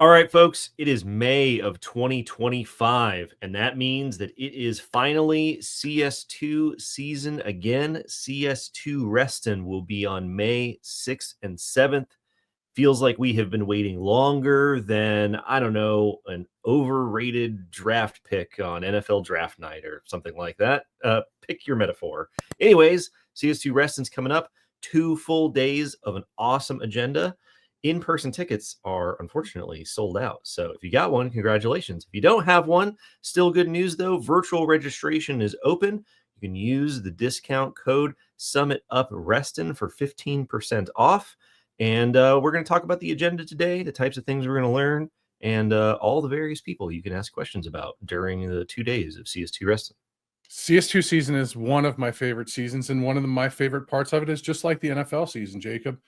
All right, folks, it is May of 2025, and that means that it is finally CS2 season again. CS2 Reston will be on May 6th and 7th. Feels like we have been waiting longer than, I don't know, an overrated draft pick on NFL draft night or something like that. Pick your metaphor. Anyways, CS2 Reston's coming up. 2 full days of an awesome agenda. In-person tickets are unfortunately sold out. So if you got one, congratulations. If you don't have one, still good news though. Virtual registration is open. You can use the discount code SummitUpReston for 15% off. And we're going to talk about the agenda today, the types of things we're going to learn, and all the various people you can ask questions about during the 2 days of CS2 Reston. CS2 season is one of my favorite seasons, and one of my favorite parts of it is just like the NFL season, Jacob.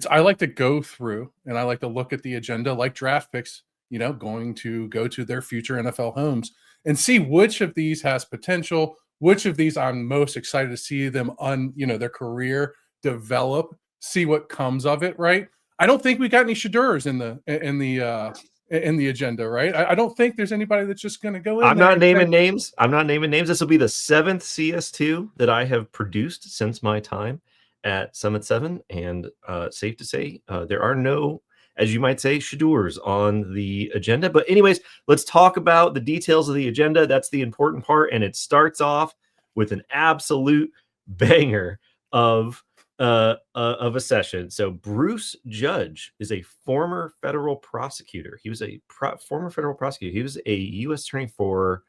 I like to go through and I like to look at the agenda like draft picks, going to go to their future NFL homes and see which of these has potential, which of these I'm most excited to see them on, their career develop, see what comes of it, right? I don't think we got any Shadurs in the agenda, right? I don't think there's anybody that's just going to go in. I'm not naming names. This will be the 7th CS2 that I have produced since my time at Summit 7, and safe to say there are no, as you might say, Shadurs on the agenda. But anyways, let's talk about the details of the agenda. That's the important part, and it starts off with an absolute banger of a session. So Bruce Judge is a former federal prosecutor. He was a former federal prosecutor. He was a U.S. attorney for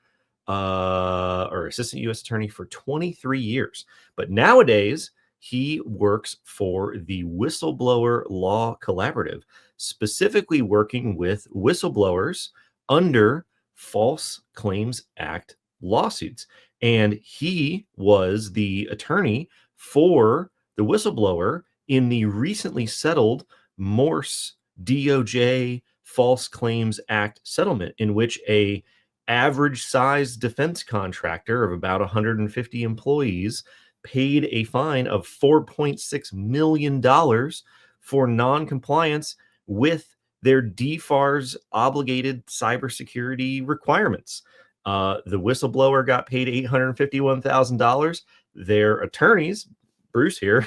or assistant U.S. attorney for 23 years. But nowadays, he works for the Whistleblower Law Collaborative, specifically working with whistleblowers under False Claims Act lawsuits. And he was the attorney for the whistleblower in the recently settled Morse DOJ False Claims Act settlement, in which a average sized defense contractor of about 150 employees paid a fine of $4.6 million for non-compliance with their DFARS obligated cybersecurity requirements. The whistleblower got paid $851,000. Their attorneys, Bruce here,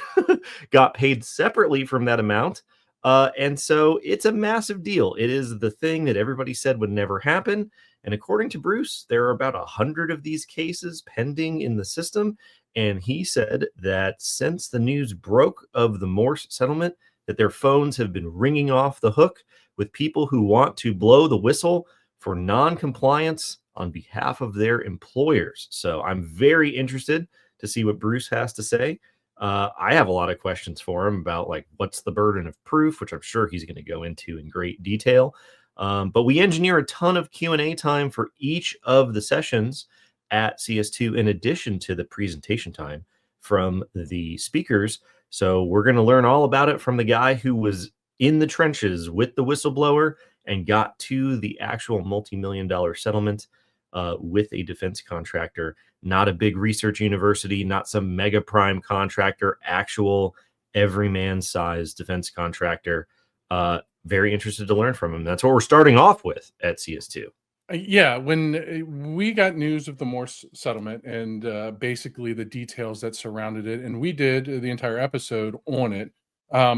got paid separately from that amount. And so it's a massive deal. It is the thing that everybody said would never happen. And according to Bruce, there are about 100 of these cases pending in the system. And he said that since the news broke of the Morse settlement, that their phones have been ringing off the hook with people who want to blow the whistle for non-compliance on behalf of their employers. So I'm very interested to see what Bruce has to say. I have a lot of questions for him about, like, what's the burden of proof, which I'm sure he's going to go into in great detail. But we engineer a ton of Q&A time for each of the sessions at CS2, in addition to the presentation time from the speakers. So we're going to learn all about it from the guy who was in the trenches with the whistleblower and got to the actual multi-million-dollar settlement with a defense contractor, not a big research university, not some mega prime contractor, actual everyman-sized defense contractor. Very interested to learn from him. That's what we're starting off with at CS2. Yeah, when we got news of the Morse settlement and basically the details that surrounded it, and we did the entire episode on it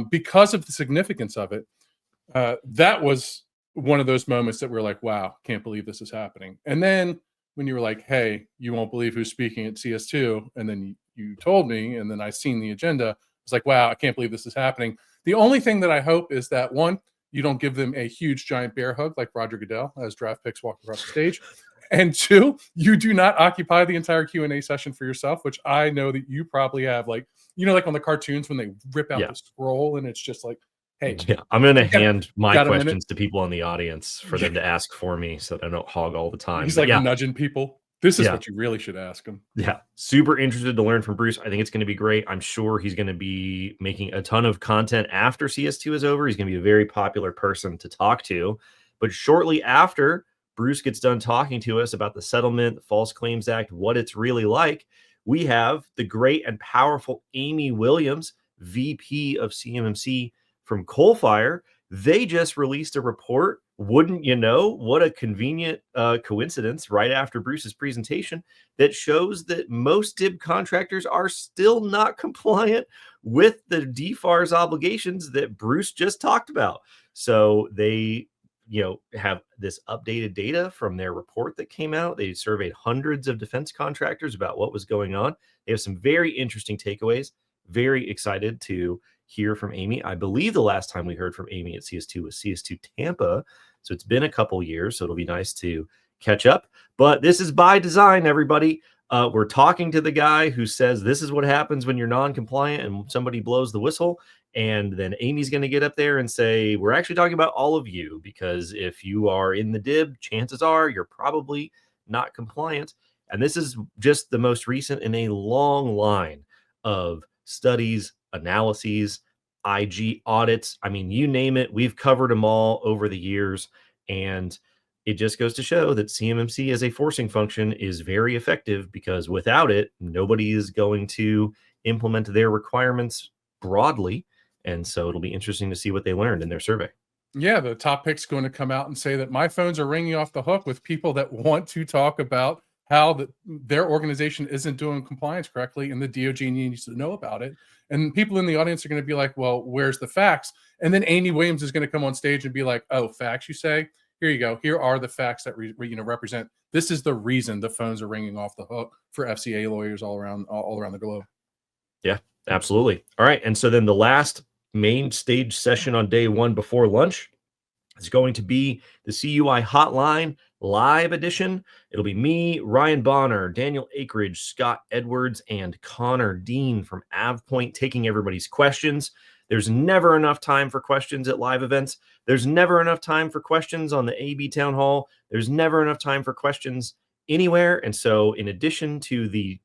because of the significance of it, that was one of those moments that we're like, wow, can't believe this is happening. And then when you were like, hey, you won't believe who's speaking at CS2, and then you told me, and then I seen the agenda, I was like, wow, I can't believe this is happening. The only thing that I hope is that, one, you don't give them a huge giant bear hug like Roger Goodell as draft picks walk across the stage. And two, you do not occupy the entire Q&A session for yourself, which I know that you probably have, like, like on the cartoons when they rip out the scroll and it's just like, hey. Yeah, I'm going to hand my questions to people in the audience for them to ask for me so that I don't hog all the time. He's like nudging people. This is what you really should ask him. Yeah, super interested to learn from Bruce. I think it's going to be great. I'm sure he's going to be making a ton of content after CS2 is over. He's going to be a very popular person to talk to. But shortly after Bruce gets done talking to us about the settlement, the False Claims Act, what it's really like, we have the great and powerful Amy Williams, VP of CMMC from Coalfire. They just released a report wouldn't you know, what a convenient coincidence right after Bruce's presentation that shows that most DIB contractors are still not compliant with the DFARS obligations that Bruce just talked about. So they, have this updated data from their report that came out. They surveyed hundreds of defense contractors about what was going on. They have some very interesting takeaways. Very excited to hear from Amy. I believe the last time we heard from Amy at CS2 was CS2 Tampa. So it's been a couple years. So it'll be nice to catch up. But this is by design, everybody. We're talking to the guy who says this is what happens when you're non-compliant and somebody blows the whistle. And then Amy's going to get up there and say, we're actually talking about all of you, because if you are in the DIB, chances are you're probably not compliant. And this is just the most recent in a long line of studies, analyses, IG audits. I mean, you name it, we've covered them all over the years. And it just goes to show that CMMC as a forcing function is very effective, because without it, nobody is going to implement their requirements broadly. And so it'll be interesting to see what they learned in their survey. Yeah, the top pick's going to come out and say that my phones are ringing off the hook with people that want to talk about how their organization isn't doing compliance correctly, and the DOJ needs to know about it. And people in the audience are going to be like, well, where's the facts? And then Amy Williams is going to come on stage and be like, oh, facts, you say? Here you go. Here are the facts that represent. This is the reason the phones are ringing off the hook for FCA lawyers all around the globe. Yeah, absolutely. All right. And so then the last main stage session on day one before lunch is going to be the CUI Hotline Live edition. It'll be me, Ryan Bonner, Daniel Akeridge, Scott Edwards, and Connor Dean from AvPoint taking everybody's questions. There's never enough time for questions at live events. There's never enough time for questions on the AB Town Hall. There's never enough time for questions anywhere. And so in addition to the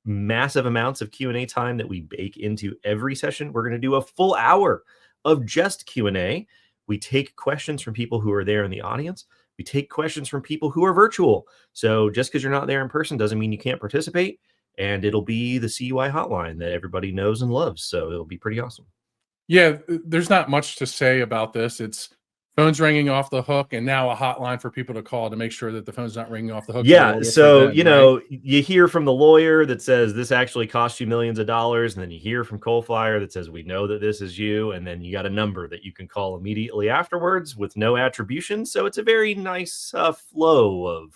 massive amounts of Q&A time that we bake into every session, we're going to do a full hour of just Q&A. We take questions from people who are there in the audience. We take questions from people who are virtual. So just because you're not there in person doesn't mean you can't participate. And it'll be the CUI hotline that everybody knows and loves. So it'll be pretty awesome. Yeah, there's not much to say about this. It's phones ringing off the hook, and now a hotline for people to call to make sure that the phone's not ringing off the hook. Yeah. So, you hear from the lawyer that says this actually cost you millions of dollars. And then you hear from Coalfire that says, we know that this is you. And then you got a number that you can call immediately afterwards with no attribution. So it's a very nice flow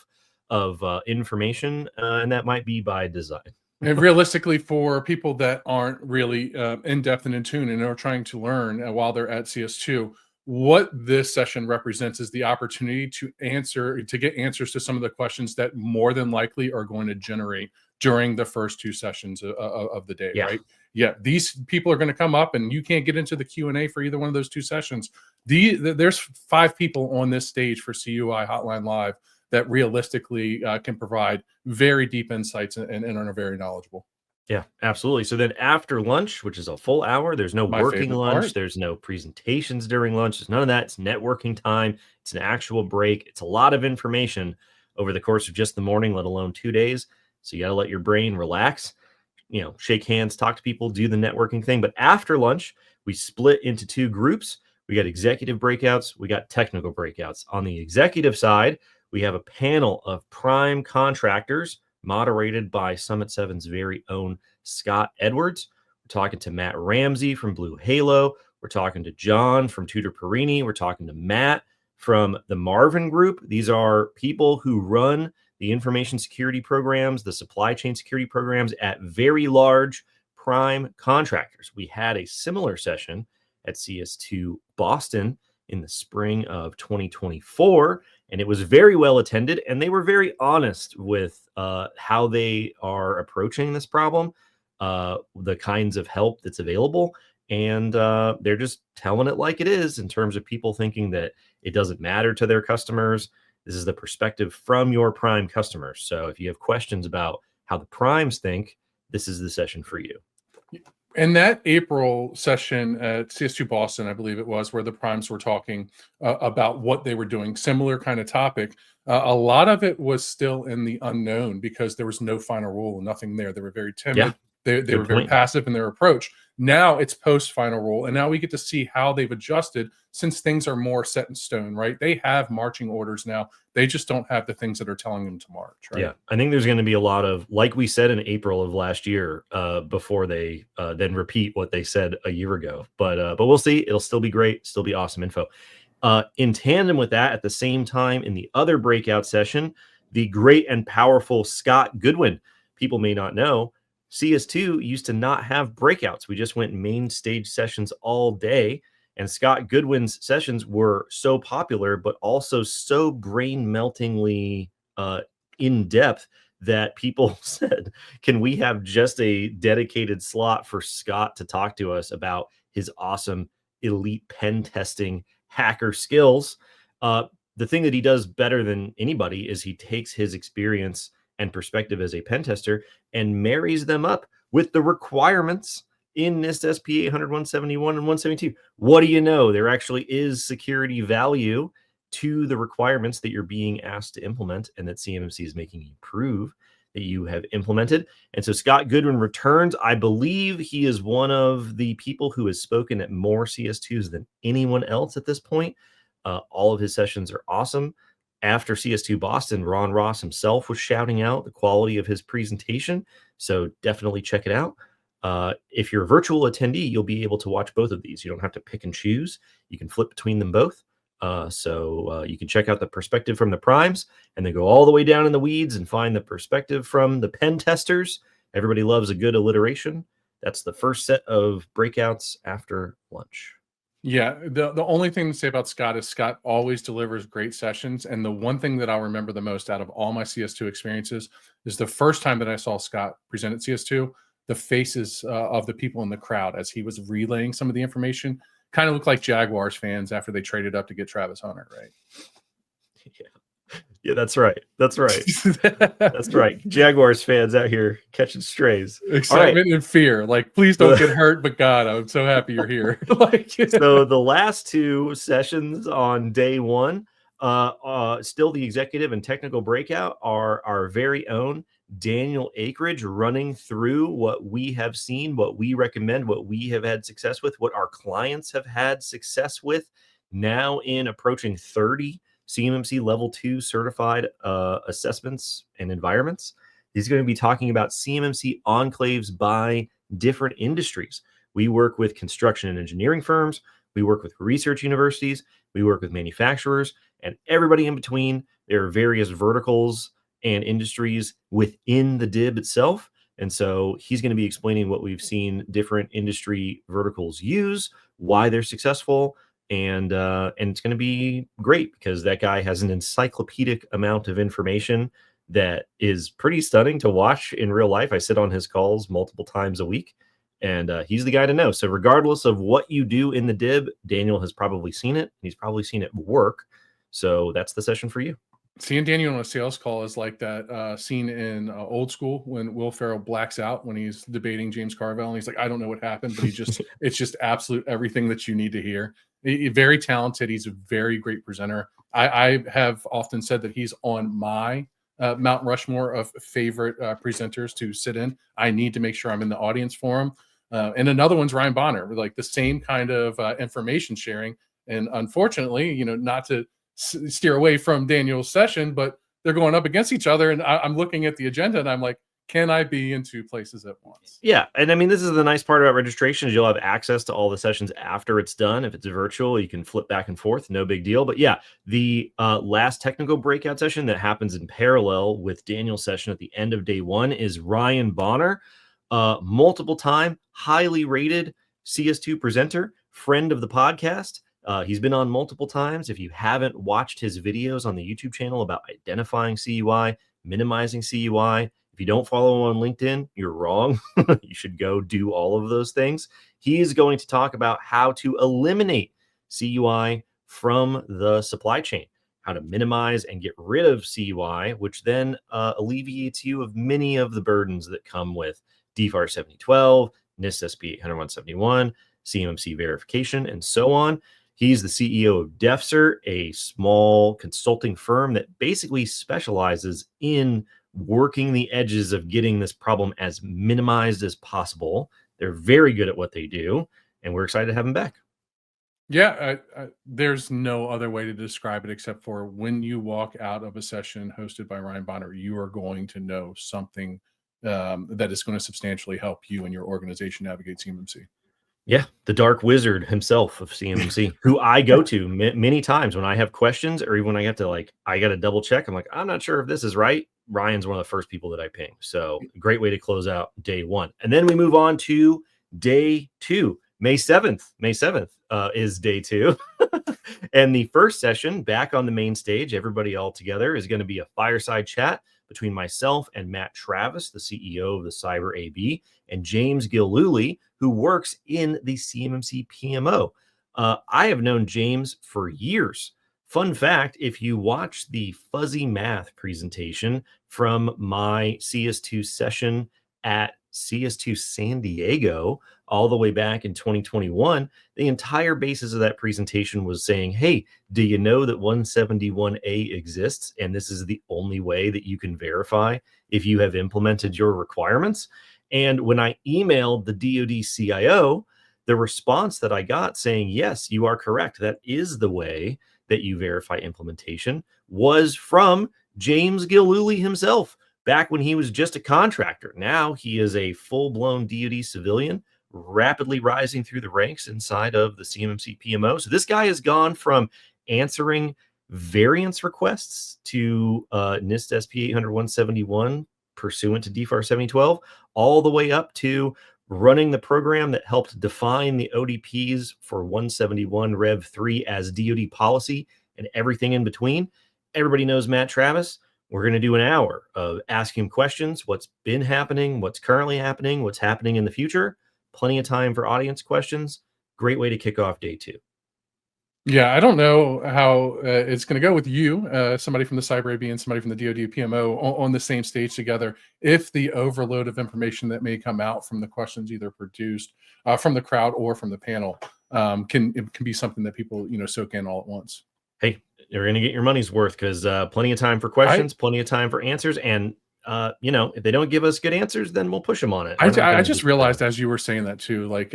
of information. And that might be by design. And realistically, for people that aren't really in depth and in tune and are trying to learn while they're at CS2, what this session represents is the opportunity to get answers to some of the questions that more than likely are going to generate during the first two sessions of the day, right? Yeah, these people are going to come up, and you can't get into the Q&A for either one of those two sessions. There's 5 people on this stage for CUI Hotline Live that realistically can provide very deep insights and are very knowledgeable. Yeah, absolutely. So then after lunch, which is a full hour, there's no working lunch. There's no presentations during lunch. There's none of that. It's networking time. It's an actual break. It's a lot of information over the course of just the morning, let alone 2 days. So you got to let your brain relax, shake hands, talk to people, do the networking thing. But after lunch, we split into 2 groups. We got executive breakouts. We got technical breakouts. On the executive side, we have a panel of prime contractors moderated by Summit 7's very own Scott Edwards. We're talking to Matt Ramsey from Blue Halo. We're talking to John from Tudor Perini. We're talking to Matt from the Marvin Group. These are people who run the information security programs, the supply chain security programs at very large prime contractors. We had a similar session at CS2 Boston in the spring of 2024, and it was very well attended, and they were very honest with how they are approaching this problem, the kinds of help that's available, and they're just telling it like it is in terms of people thinking that it doesn't matter to their customers. This is the perspective from your prime customers. So if you have questions about how the primes think, this is the session for you. In that April session at CS2 Boston, I believe it was, where the primes were talking about what they were doing, similar kind of topic, a lot of it was still in the unknown because there was no final rule, nothing there. They were very timid. They were very passive in their approach. Now it's post final rule, and now we get to see how they've adjusted since things are more set in stone, right? They have marching orders now. They just don't have the things that are telling them to march, right? Yeah, I think there's going to be a lot of, like we said in April of last year, before they then repeat what they said a year ago. But we'll see. It'll still be great. Still be awesome info. In tandem with that, at the same time, in the other breakout session, the great and powerful Scott Goodwin. People may not know, CS2 used to not have breakouts. We just went main stage sessions all day. And Scott Goodwin's sessions were so popular, but also so brain meltingly in depth that people said, can we have just a dedicated slot for Scott to talk to us about his awesome elite pen testing hacker skills? The thing that he does better than anybody is he takes his experience and perspective as a pen tester and marries them up with the requirements in NIST SP 800, 171, and 172. What do you know? There actually is security value to the requirements that you're being asked to implement and that CMMC is making you prove that you have implemented. And so Scott Goodwin returns. I believe he is one of the people who has spoken at more CS2s than anyone else at this point. All of his sessions are awesome. After CS2 Boston, Ron Ross himself was shouting out the quality of his presentation. So definitely check it out. If you're a virtual attendee, you'll be able to watch both of these. You don't have to pick and choose. You can flip between them both. So you can check out the perspective from the primes and then go all the way down in the weeds and find the perspective from the pen testers. Everybody loves a good alliteration. That's the first set of breakouts after lunch. Yeah, the only thing to say about Scott is Scott always delivers great sessions. And the one thing that I'll remember the most out of all my CS2 experiences is the first time that I saw Scott present at CS2, the faces of the people in the crowd as he was relaying some of the information kind of looked like Jaguars fans after they traded up to get Travis Hunter, right? Yeah, that's right. That's right. That's right. Jaguars fans out here catching strays. Excitement and fear. Like, please don't get hurt, but God, I'm so happy you're here. Like, so the last two sessions on day one, still the executive and technical breakout, are our very own Daniel Akridge running through what we have seen, what we recommend, what we have had success with, what our clients have had success with now in approaching 30 CMMC Level 2 certified assessments and environments. He's going to be talking about CMMC enclaves by different industries. We work with construction and engineering firms. We work with research universities. We work with manufacturers and everybody in between. There are various verticals and industries within the DIB itself. And so he's going to be explaining what we've seen different industry verticals use, why they're successful, and it's going to be great because that guy has an encyclopedic amount of information that is pretty stunning to watch in real life. I sit on his calls multiple times a week, and he's the guy to know. So regardless of what you do in the DIB, Daniel has probably seen it. He's probably seen it work. So that's the session for you. Seeing Daniel on a sales call is like that scene in Old School when Will Ferrell blacks out when he's debating James Carville, and he's like, I don't know what happened, but it's just absolute everything that you need to hear. Very talented. He's a very great presenter. I have often said that he's on my Mount Rushmore of favorite presenters to sit in. I need to make sure I'm in the audience for him. And another one's Ryan Bonner, with like the same kind of information sharing. And unfortunately, not to steer away from Daniel's session, but they're going up against each other. And I'm looking at the agenda and I'm like, can I be in two places at once? Yeah. And I mean, this is the nice part about registration is you'll have access to all the sessions after it's done. If it's virtual, you can flip back and forth. No big deal. But yeah, the last technical breakout session that happens in parallel with Daniel's session at the end of day one is Ryan Bonner, multiple time, highly rated CS2 presenter, friend of the podcast. He's been on multiple times. If you haven't watched his videos on the YouTube channel about identifying CUI, minimizing CUI, if you don't follow him on LinkedIn, you're wrong. You should go do all of those things. He is going to talk about how to eliminate CUI from the supply chain, how to minimize and get rid of CUI, which then alleviates you of many of the burdens that come with DFAR 7012, NIST SP 800, 171, CMMC verification, and so on. He's the CEO of DefCert, a small consulting firm that basically specializes in working the edges of getting this problem as minimized as possible. They're very good at what they do, and we're excited to have them back. Yeah, there's no other way to describe it except for when you walk out of a session hosted by Ryan Bonner, you are going to know something that is going to substantially help you and your organization navigate CMMC. Yeah, the dark wizard himself of CMMC, who I go to many times when I have questions, or even when I have to I got to double check. I'm like, I'm not sure if this is right. Ryan's one of the first people that I ping. So great way to close out day one. And then we move on to day two. May 7th. May 7th is day two. And the first session back on the main stage, everybody all together, is going to be a fireside chat between myself and Matt Travis, the CEO of the Cyber AB, and James Gillooly, who works in the CMMC PMO. I have known James for years. Fun fact, if you watch the fuzzy math presentation from my CS2 session at CS2 San Diego all the way back in 2021, the entire basis of that presentation was saying, hey, do you know that 171A exists? And this is the only way that you can verify if you have implemented your requirements. And when I emailed the DoD CIO, the response that I got saying, yes, you are correct, that is the way that you verify implementation, was from James Gillooly himself, back when he was just a contractor. Now he is a full-blown DoD civilian, rapidly rising through the ranks inside of the CMMC PMO. So this guy has gone from answering variance requests to NIST SP 800-171 pursuant to DFAR 7012, all the way up to running the program that helped define the ODPs for 171 Rev 3 as DoD policy and everything in between. Everybody knows Matt Travis. We're going to do an hour of asking questions, what's been happening, what's currently happening, what's happening in the future. Plenty of time for audience questions. Great way to kick off day two. Yeah, I don't know how it's going to go with you, somebody from the Cyber AB and somebody from the DoD PMO on the same stage together. If the overload of information that may come out from the questions, either produced from the crowd or from the panel, can be something that people soak in all at once. Hey, you're going to get your money's worth because plenty of time for questions, plenty of time for answers, and if they don't give us good answers, then we'll push them on it. I just realized as you were saying that too, like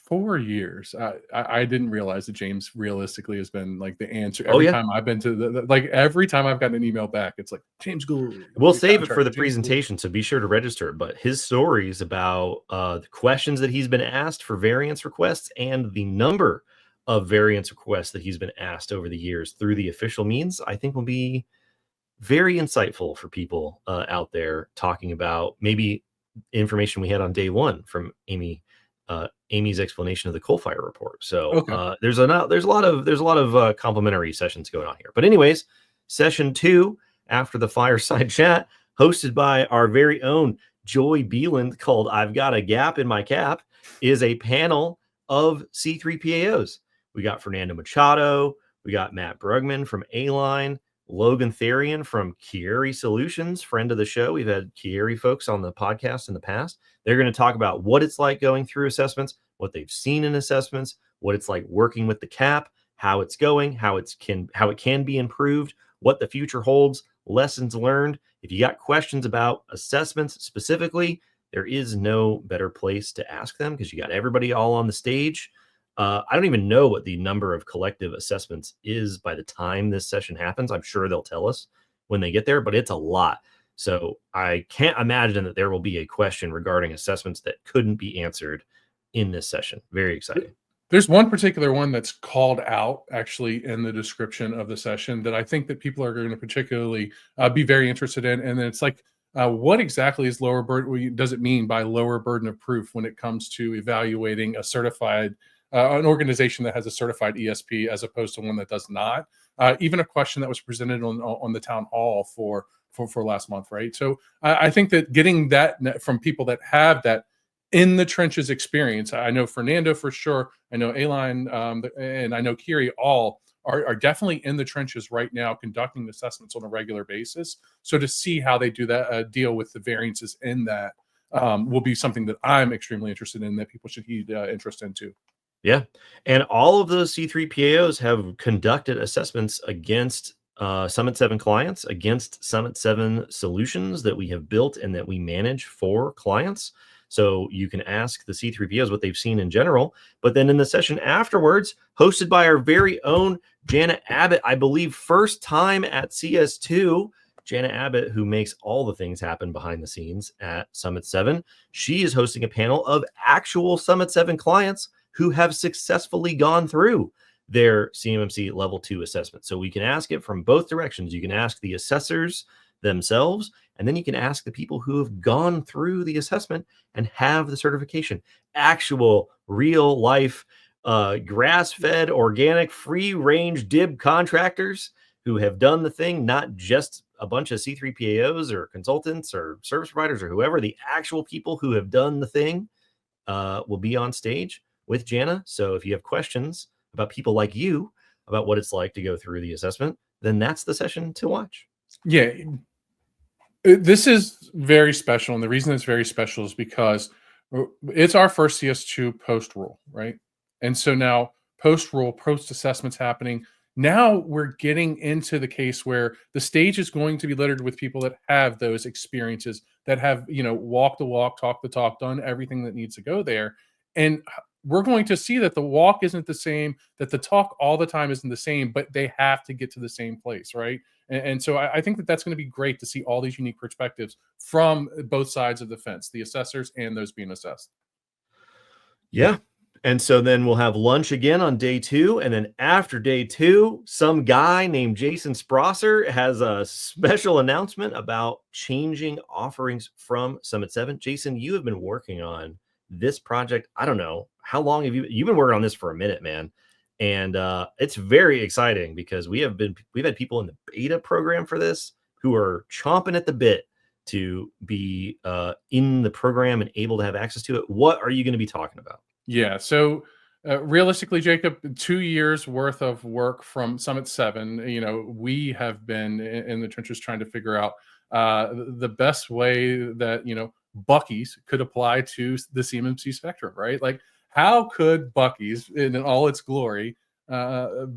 4 years, I didn't realize that James realistically has been like the answer every time I've been to every time I've gotten an email back, it's like James Gould. We'll save it for the presentation, so be sure to register. But his stories about the questions that he's been asked for variance requests and the number of variance requests that he's been asked over the years through the official means, I think will be very insightful for people out there, talking about maybe information we had on day one from Amy's explanation of the coal fire report. So there's a lot of complimentary sessions going on here. But anyways, session two after the fireside chat, hosted by our very own Joy Beeland, called "I've Got a Gap in My Cap," is a panel of C3PAOs. We got Fernando Machado, we got Matt Brugman from A-Line, Logan Therian from Chieri Solutions, friend of the show. We've had Chieri folks on the podcast in the past. They're going to talk about what it's like going through assessments, what they've seen in assessments, what it's like working with the cap, how it's going, how it can be improved, what the future holds, lessons learned. If you got questions about assessments specifically, there is no better place to ask them because you got everybody all on the stage. I don't even know what the number of collective assessments is by the time this session happens. I'm sure they'll tell us when they get there, but it's a lot. So I can't imagine that there will be a question regarding assessments that couldn't be answered in this session. Very exciting. There's one particular one that's called out actually in the description of the session that I think that people are going to particularly be very interested in. And it's like, what exactly is lower burden? Does it mean by lower burden of proof when it comes to evaluating a certified an organization that has a certified ESP as opposed to one that does not? Even a question that was presented on the town hall for last month, right? So I think that getting that from people that have that in the trenches experience, I know Fernando for sure, I know A-Line, and I know Chieri, all are definitely in the trenches right now conducting assessments on a regular basis. So to see how they do that, deal with the variances in that, will be something that I'm extremely interested in, that people should heed interest into. Yeah. And all of those C3PAOs have conducted assessments against Summit 7 clients against Summit 7 solutions that we have built and that we manage for clients. So you can ask the C3POs what they've seen in general. But then in the session afterwards, hosted by our very own Jana Abbott, I believe first time at CS2, Jana Abbott, who makes all the things happen behind the scenes at Summit 7, she is hosting a panel of actual Summit 7 clients who have successfully gone through their CMMC Level 2 assessment. So we can ask it from both directions. You can ask the assessors themselves, and then you can ask the people who have gone through the assessment and have the certification. Actual, real life, grass-fed, organic, free-range DIB contractors who have done the thing, not just a bunch of C3PAOs or consultants or service providers or whoever. The actual people who have done the thing will be on stage with Jana. So if you have questions about people like you, about what it's like to go through the assessment, then that's the session to watch. Yeah. This is very special. And the reason it's very special is because it's our first CS2 post rule, right? And so now post rule, post assessments happening. Now we're getting into the case where the stage is going to be littered with people that have those experiences, that have, walked the walk, talked the talk, done everything that needs to go there. And we're going to see that the walk isn't the same, that the talk all the time isn't the same, but they have to get to the same place, right? And so I think that that's going to be great to see all these unique perspectives from both sides of the fence, the assessors and those being assessed. Yeah. And so then we'll have lunch again on day 2. And then after day 2, some guy named Jason Sprosser has a special announcement about changing offerings from Summit 7. Jason, you have been working on this project. I don't know. How long have you've been working on this for a minute, man? And it's very exciting because we've had people in the beta program for this who are chomping at the bit to be in the program and able to have access to it. What are you going to be talking about? Yeah. So realistically, Jacob, 2 years worth of work from Summit 7. We have been in the trenches trying to figure out the best way that, Bucky's could apply to the CMMC spectrum, right? Like, how could Bucky's in all its glory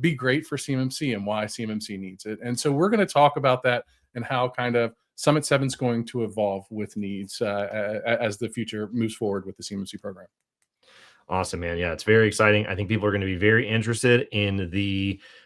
be great for CMMC and why CMMC needs it? And so we're going to talk about that and how kind of Summit 7 is going to evolve with needs as the future moves forward with the CMMC program. Awesome, man. Yeah, it's very exciting. I think people are going to be very interested in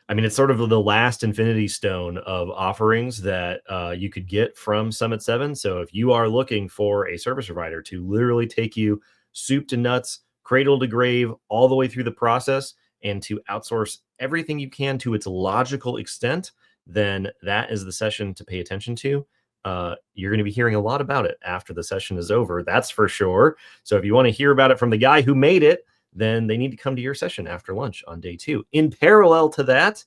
it's sort of the last infinity stone of offerings that you could get from Summit 7. So if you are looking for a service provider to literally take you soup to nuts, cradle to grave, all the way through the process, and to outsource everything you can to its logical extent, then that is the session to pay attention to. You're going to be hearing a lot about it after the session is over. That's for sure. So if you want to hear about it from the guy who made it, then they need to come to your session after lunch on day 2. In parallel to that,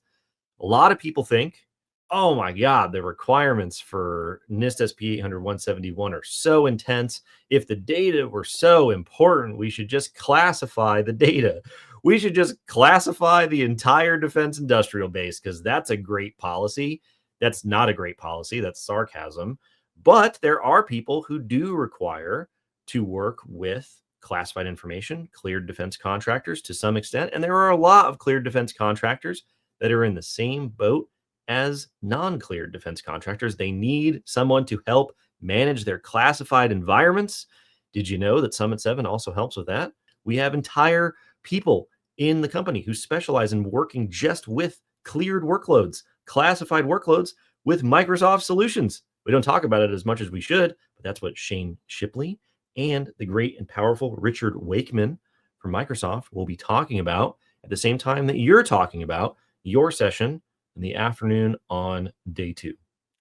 a lot of people think, oh my God, the requirements for NIST SP 800-171 are so intense. If the data were so important, we should just classify the data. We should just classify the entire defense industrial base because that's a great policy. That's not a great policy. That's sarcasm. But there are people who do require to work with classified information, cleared defense contractors to some extent. And there are a lot of cleared defense contractors that are in the same boat as non-cleared defense contractors. They need someone to help manage their classified environments. Did you know that Summit 7 also helps with that? We have entire people in the company who specialize in working just with cleared workloads, classified workloads with Microsoft solutions. We don't talk about it as much as we should, but that's what Shane Shipley and the great and powerful Richard Wakeman from Microsoft will be talking about at the same time that you're talking about your session in the afternoon on day 2.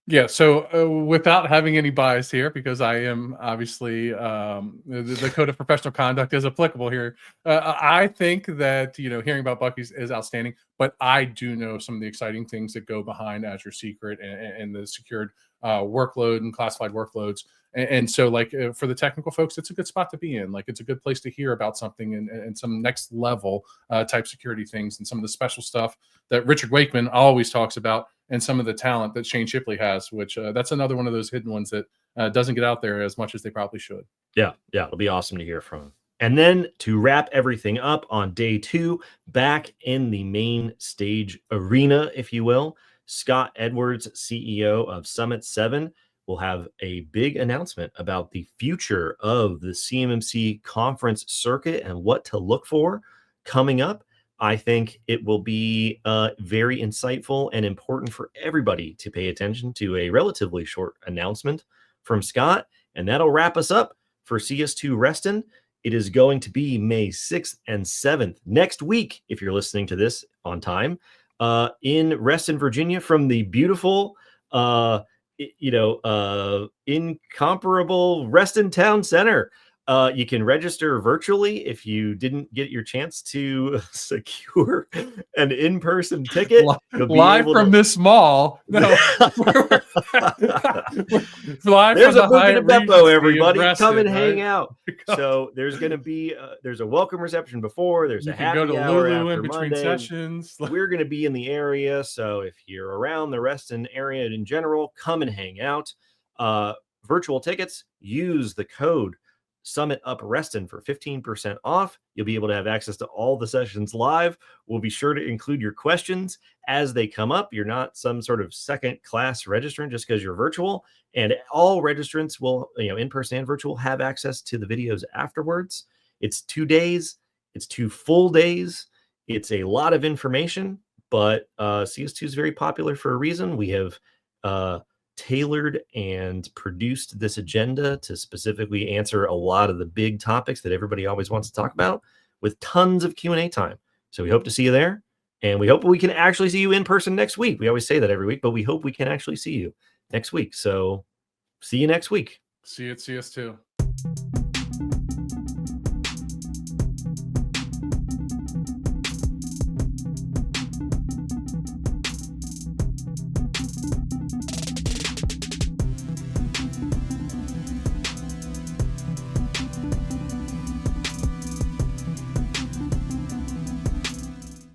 Yeah. So without having any bias here, because I am obviously the code of professional conduct is applicable here. I think that hearing about Bucky's is outstanding, but I do know some of the exciting things that go behind Azure Secret and the secured workload and classified workloads. And so, like for the technical folks, it's a good spot to be in. Like, it's a good place to hear about something and some next level type security things and some of the special stuff that Richard Wakeman always talks about, and some of the talent that Shane Shipley has, which that's another one of those hidden ones that doesn't get out there as much as they probably should. Yeah, it'll be awesome to hear from him. And then to wrap everything up on day 2, back in the main stage arena, if you will, Scott Edwards, CEO of Summit 7, will have a big announcement about the future of the CMMC conference circuit and what to look for coming up. I think it will be very insightful and important for everybody to pay attention to a relatively short announcement from Scott. And that'll wrap us up for CS2 Reston. It is going to be May 6th and 7th next week, if you're listening to this on time, in Reston, Virginia, from the beautiful, incomparable Reston Town Center. You can register virtually if you didn't get your chance to secure an in-person ticket. Live from this mall. No, live there's from a book in a Beppo, everybody. Reston, come and right? hang out. So there's going to be there's a welcome reception before. There's you a can go to hour Lulu after in between Monday. sessions. We're going to be in the area, so if you're around the Reston area in general, come and hang out. Virtual tickets, use the code Summit Up Reston for 15% off. You'll be able to have access to all the sessions live. We'll be sure to include your questions as they come up. You're not some sort of second class registrant just because you're virtual. And all registrants will, in person and virtual, have access to the videos afterwards. It's 2 days. It's 2 full days. It's a lot of information, but CS2 is very popular for a reason. We have tailored and produced this agenda to specifically answer a lot of the big topics that everybody always wants to talk about, with tons of Q&A time. So we hope to see you there, and we hope we can actually see you in person next week. We always say that every week, but we hope we can actually see you next week. So see you next week. See you at CS2.